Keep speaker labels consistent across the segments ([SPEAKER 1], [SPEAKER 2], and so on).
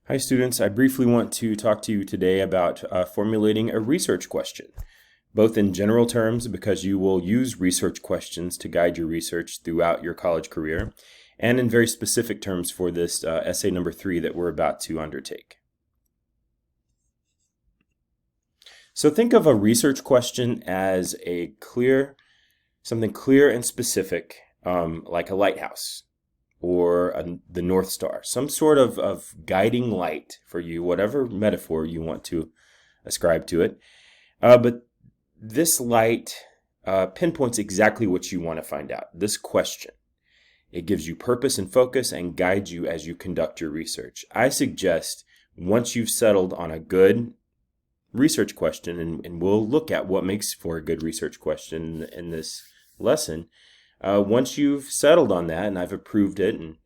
[SPEAKER 1] Hi students, I briefly want to talk to you today about formulating a research question, both in general terms because you will use research questions to guide your research throughout your college career, and in very specific terms for this essay number 3 that we're about to undertake. So think of a research question as something clear and specific, like a lighthouse or the North Star, some sort of guiding light for you, whatever metaphor you want to ascribe to it. But this light pinpoints exactly what you want to find out, this question. It gives you purpose and focus and guides you as you conduct your research. I suggest once you've settled on a good research question, and we'll look at what makes for a good research question in this lesson, once you've settled on that and I've approved it and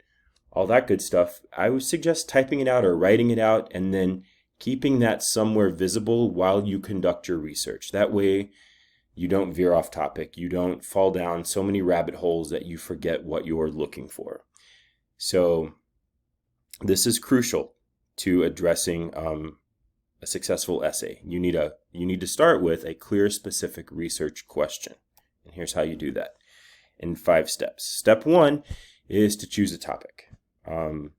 [SPEAKER 1] all that good stuff, I would suggest typing it out or writing it out and then keeping that somewhere visible while you conduct your research. That way you don't veer off topic. You don't fall down so many rabbit holes that you forget what you're looking for. So this is crucial to addressing a successful essay. You need to start with a clear, specific research question. And here's how you do that in 5 steps. Step 1 is to choose a topic. In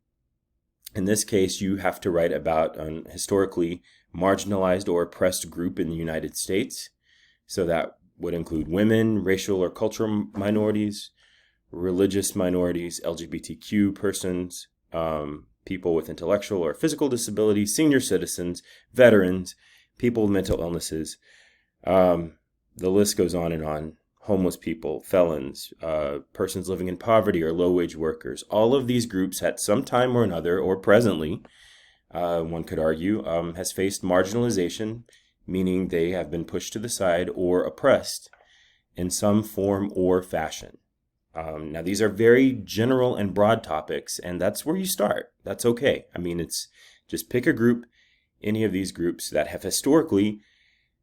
[SPEAKER 1] this case, you have to write about an historically marginalized or oppressed group in the United States. So that would include women, racial or cultural minorities, religious minorities, LGBTQ persons, people with intellectual or physical disabilities, senior citizens, veterans, people with mental illnesses. The list goes on and on. Homeless people, felons, persons living in poverty or low-wage workers. All of these groups at some time or another, or presently, one could argue, has faced marginalization, meaning they have been pushed to the side or oppressed in some form or fashion. Now, these are very general and broad topics, and that's where you start. That's okay. I mean, it's just pick a group, any of these groups that have historically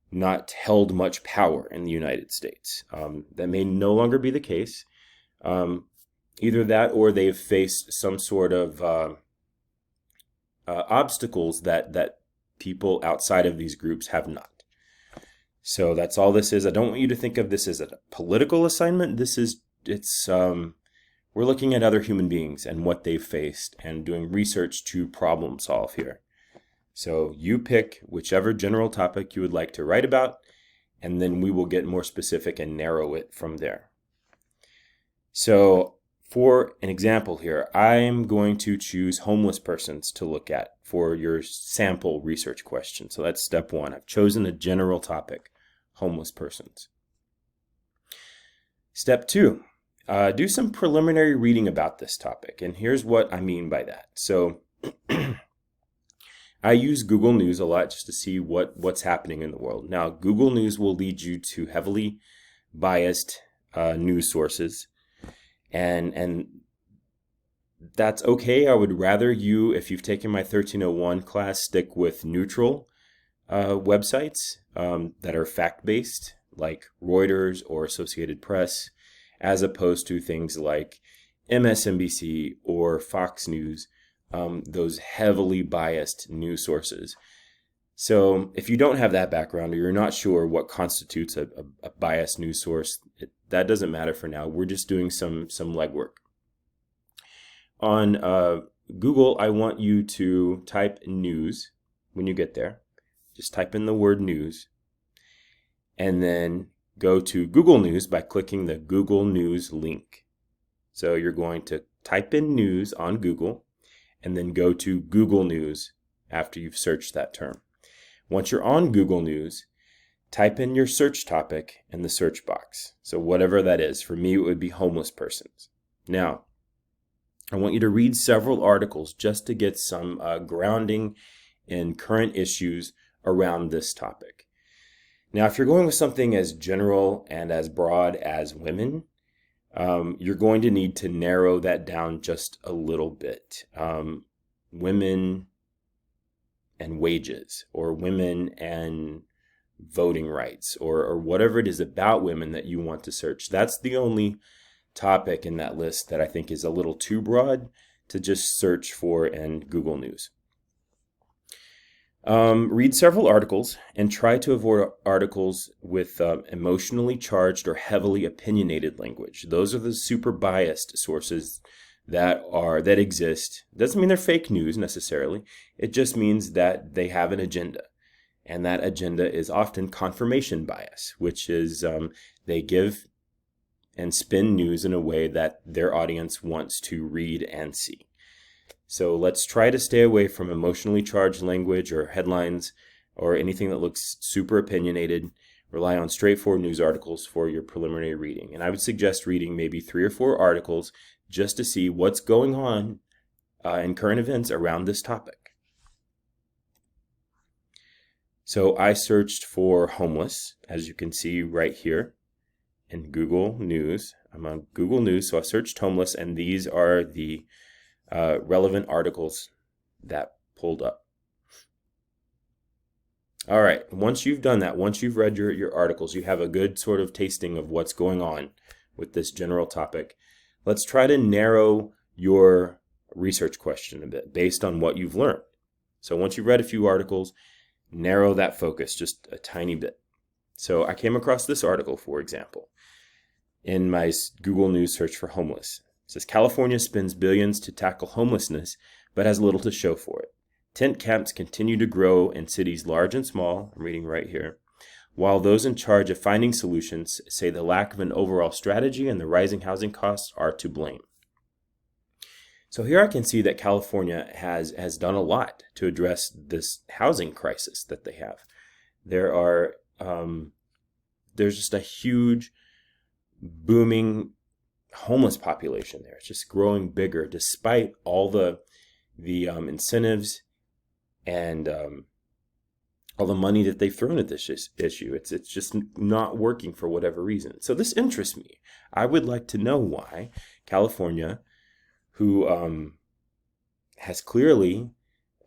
[SPEAKER 1] not held much power in the United States. That may no longer be the case. Either that or they've faced some sort of obstacles that people outside of these groups have not. So that's all this is. I don't want you to think of this as a political assignment. We're looking at other human beings and what they've faced and doing research to problem solve here. So you pick whichever general topic you would like to write about, and then we will get more specific and narrow it from there. So for an example here, I'm going to choose homeless persons to look at for your sample research question. So that's step 1. I've chosen a general topic, homeless persons. Step 2, do some preliminary reading about this topic. And here's what I mean by that. So I use Google News a lot just to see what's happening in the world. Now, Google News will lead you to heavily biased news sources, and that's okay. I would rather you, if you've taken my 1301 class, stick with neutral websites that are fact-based, like Reuters or Associated Press, as opposed to things like MSNBC or Fox News. Those heavily biased news sources. So if you don't have that background or you're not sure what constitutes a biased news source, that doesn't matter for now. We're just doing some legwork. On Google, I want you to type news when you get there. Just type in the word news and then go to Google News by clicking the Google News link. So you're going to type in news on Google and then go to Google News after you've searched that term. Once you're on Google News, type in your search topic in the search box. So whatever that is, for me it would be homeless persons. Now, I want you to read several articles just to get some grounding in current issues around this topic. Now, if you're going with something as general and as broad as women, you're going to need to narrow that down just a little bit. Women and wages, or women and voting rights, or whatever it is about women that you want to search. That's the only topic in that list that I think is a little too broad to just search for in Google News. Read several articles and try to avoid articles with emotionally charged or heavily opinionated language. Those are the super biased sources that exist. Doesn't mean they're fake news necessarily. It just means that they have an agenda. And that agenda is often confirmation bias, which is they give and spin news in a way that their audience wants to read and see. So let's try to stay away from emotionally charged language or headlines or anything that looks super opinionated. Rely on straightforward news articles for your preliminary reading. And I would suggest reading maybe 3 or 4 articles just to see what's going on in current events around this topic. So I searched for homeless, as you can see right here in Google News. I'm on Google News, so I searched homeless, and these are the relevant articles that pulled up. All right, once you've done that, once you've read your articles, you have a good sort of tasting of what's going on with this general topic. Let's try to narrow your research question a bit based on what you've learned. So once you've read a few articles, narrow that focus just a tiny bit. So I came across this article, for example, in my Google News search for homeless. It says, California spends billions to tackle homelessness, but has little to show for it. Tent camps continue to grow in cities large and small, I'm reading right here, while those in charge of finding solutions say the lack of an overall strategy and the rising housing costs are to blame. So here I can see that California has done a lot to address this housing crisis that they have. There's just a huge, booming homeless population there. It's just growing bigger despite all the incentives and all the money that they've thrown at this issue. It's just not working for whatever reason. So this interests me. I would like to know why California, who has clearly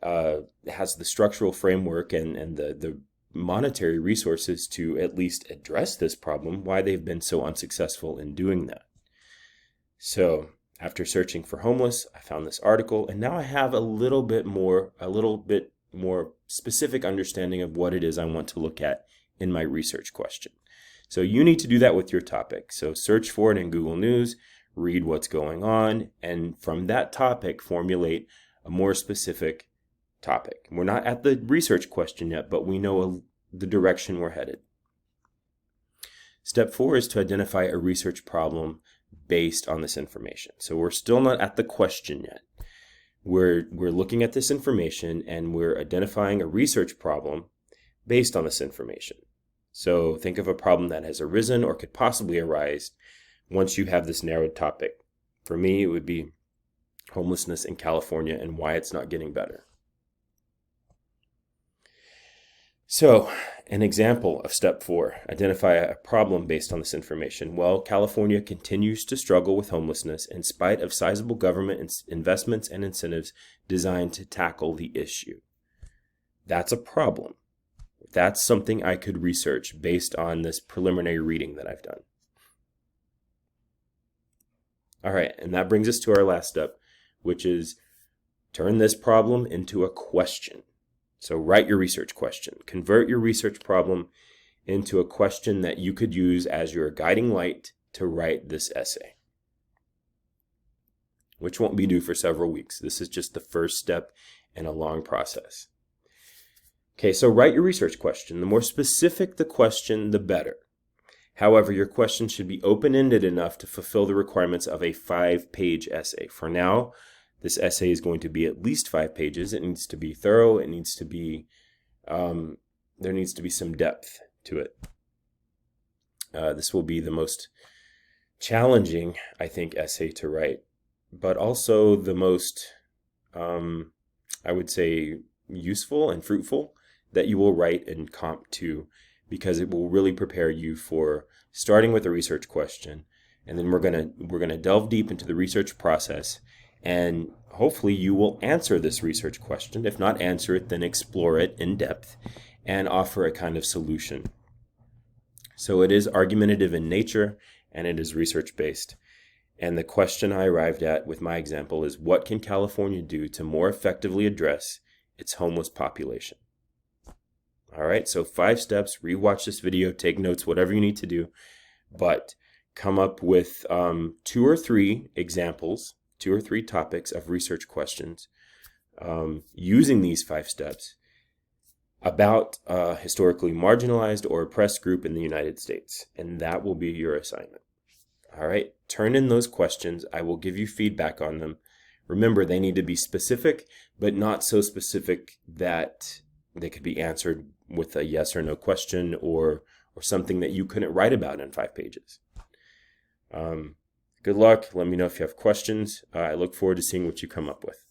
[SPEAKER 1] has the structural framework and the monetary resources to at least address this problem, why they've been so unsuccessful in doing that. So after searching for homeless, I found this article, and now I have a little bit more specific understanding of what it is I want to look at in my research question. So you need to do that with your topic. So search for it in Google News, read what's going on, and from that topic, formulate a more specific topic. We're not at the research question yet, but we know the direction we're headed. Step 4 is to identify a research problem based on this information. So we're still not at the question yet. We're looking at this information and we're identifying a research problem based on this information. So think of a problem that has arisen or could possibly arise once you have this narrowed topic. For me, it would be homelessness in California and why it's not getting better. So, an example of step 4, identify a problem based on this information. Well, California continues to struggle with homelessness in spite of sizable government investments and incentives designed to tackle the issue. That's a problem. That's something I could research based on this preliminary reading that I've done. All right, and that brings us to our last step, which is turn this problem into a question. So write your research question. Convert your research problem into a question that you could use as your guiding light to write this essay, which won't be due for several weeks. This is just the first step in a long process. Okay, so write your research question. The more specific the question, the better. However, your question should be open-ended enough to fulfill the requirements of a 5-page essay. For now, this essay is going to be at least 5 pages. It needs to be thorough. It needs to be, there needs to be some depth to it. This will be the most challenging, I think, essay to write, but also the most, I would say, useful and fruitful that you will write in Comp 2, because it will really prepare you for starting with a research question, and then we're gonna delve deep into the research process, and hopefully you will answer this research question. If not answer it, then explore it in depth and offer a kind of solution. So it is argumentative in nature, and it is research-based. And the question I arrived at with my example is, what can California do to more effectively address its homeless population? All right, so 5 steps. Rewatch this video, take notes, whatever you need to do, but come up with 2 or 3 examples, 2 or 3 topics of research questions using these 5 steps about a historically marginalized or oppressed group in the United States, and that will be your assignment. All right, turn in those questions. I will give you feedback on them. Remember, they need to be specific, but not so specific that they could be answered with a yes or no question or something that you couldn't write about in 5 pages. Good luck. Let me know if you have questions. I look forward to seeing what you come up with.